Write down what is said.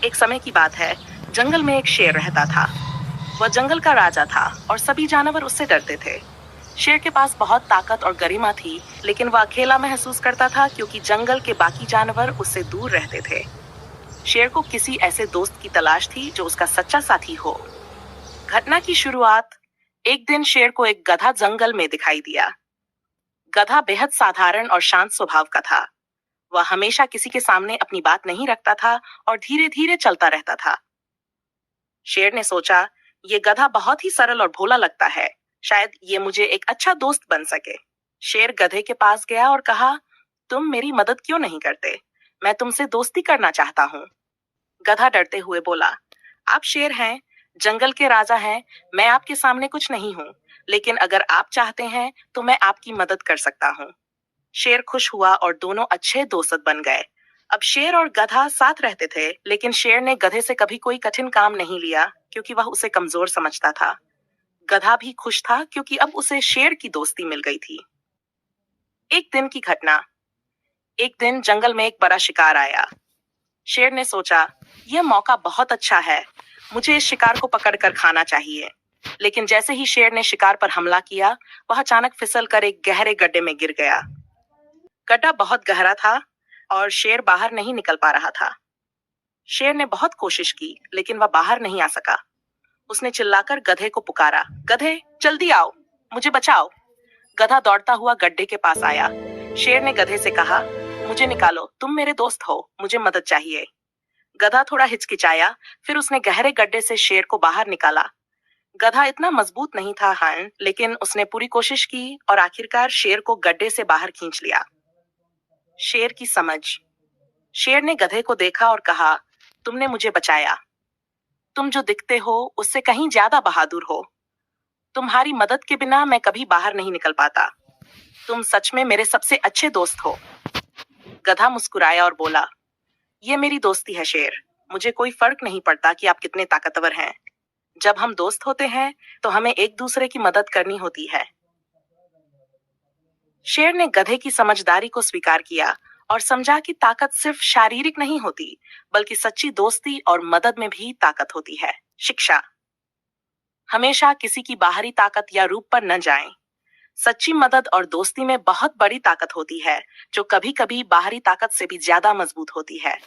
एक समय की बात है। जंगल में एक शेर रहता था। वह जंगल का राजा था और सभी जानवर उससे डरते थे। शेर के पास बहुत ताकत और गरिमा थी, लेकिन वह अकेला महसूस करता था क्योंकि जंगल के बाकी जानवर उससे दूर रहते थे। शेर को किसी ऐसे दोस्त की तलाश थी जो उसका सच्चा साथी हो। घटना की शुरुआत। एक दिन शेर को एक गधा जंगल में दिखाई दिया। गधा बेहद साधारण और शांत स्वभाव का था। वह हमेशा किसी के सामने अपनी बात नहीं रखता था और धीरे धीरे चलता रहता था। शेर ने सोचा, ये गधा बहुत ही सरल और भोला लगता है। शायद ये मुझे एक अच्छा दोस्त बन सके। शेर गधे के पास गया और कहा, तुम मेरी मदद क्यों नहीं करते? मैं तुमसे दोस्ती करना चाहता हूँ। गधा डरते हुए बोला, आप शेर हैं, जंगल के राजा हैं, मैं आपके सामने कुछ नहीं हूँ, लेकिन अगर आप चाहते हैं तो मैं आपकी मदद कर सकता हूँ। शेर खुश हुआ और दोनों अच्छे दोस्त बन गए। अब शेर और गधा साथ रहते थे, लेकिन शेर ने गधे से कभी कोई कठिन काम नहीं लिया क्योंकि वह उसे कमजोर समझता था। गधा भी खुश था क्योंकि अब उसे शेर की दोस्ती मिल गई थी। एक दिन की घटना। एक दिन जंगल में एक बड़ा शिकार आया। शेर ने सोचा, यह मौका बहुत अच्छा है, मुझे इस शिकार को पकड़कर खाना चाहिए। लेकिन जैसे ही शेर ने शिकार पर हमला किया, वह अचानक फिसलकर एक गहरे गड्ढे में गिर गया। गड्ढा बहुत गहरा था और शेर बाहर नहीं निकल पा रहा था। शेर ने बहुत कोशिश की, लेकिन वह बाहर नहीं आ सका। उसने चिल्लाकर गधे को पुकारा, गधे, जल्दी आओ, मुझे बचाओ। गधा दौड़ता हुआ गड्ढे के पास आया। शेर ने गधे से कहा, मुझे निकालो, तुम मेरे दोस्त हो, मुझे मदद चाहिए। गधा थोड़ा हिचकिचाया, फिर उसने गहरे गड्ढे से शेर को बाहर निकाला। गधा इतना मजबूत नहीं था, हाँ, लेकिन उसने पूरी कोशिश की और आखिरकार शेर को गड्ढे से बाहर खींच लिया। शेर की समझ। शेर ने गधे को देखा और कहा, तुमने मुझे बचाया। तुम जो दिखते हो उससे कहीं ज्यादा बहादुर हो। तुम्हारी मदद के बिना मैं कभी बाहर नहीं निकल पाता। तुम सच में मेरे सबसे अच्छे दोस्त हो। गधा मुस्कुराया और बोला, ये मेरी दोस्ती है शेर। मुझे कोई फर्क नहीं पड़ता कि आप कितने ताकतवर हैं। जब हम दोस्त होते हैं तो हमें एक दूसरे की मदद करनी होती है। शेर ने गधे की समझदारी को स्वीकार किया और समझा कि ताकत सिर्फ शारीरिक नहीं होती, बल्कि सच्ची दोस्ती और मदद में भी ताकत होती है। शिक्षा। हमेशा किसी की बाहरी ताकत या रूप पर न जाएं। सच्ची मदद और दोस्ती में बहुत बड़ी ताकत होती है, जो कभी कभी बाहरी ताकत से भी ज्यादा मजबूत होती है।